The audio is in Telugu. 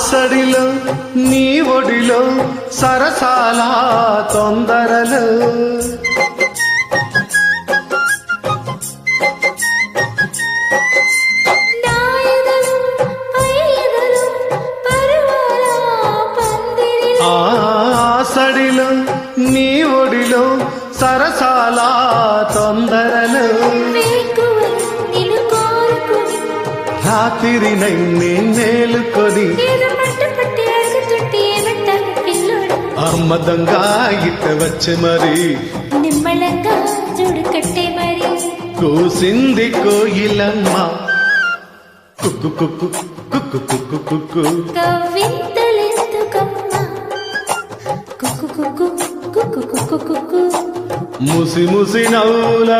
సడిలో నీ ఒడిలో సరసాల తొందరలు సడిలో నీ ఒడిలో సరసాల తొందరలు రాత్రి నైనే మేలుకొని అమ్మదంగా ఇట్ట వచ్చే మరి నిమ్మలంగా జోడు కట్టే మరి కూసింది కోయిలమ్మ కుక్కు కుక్కు కుక్కు కుక్కు కుక్కు కవింతలెందుకమ్మా కుక్కు కుక్కు కుక్కు కుక్కు కుక్కు ముసి ముసి నవ్వుల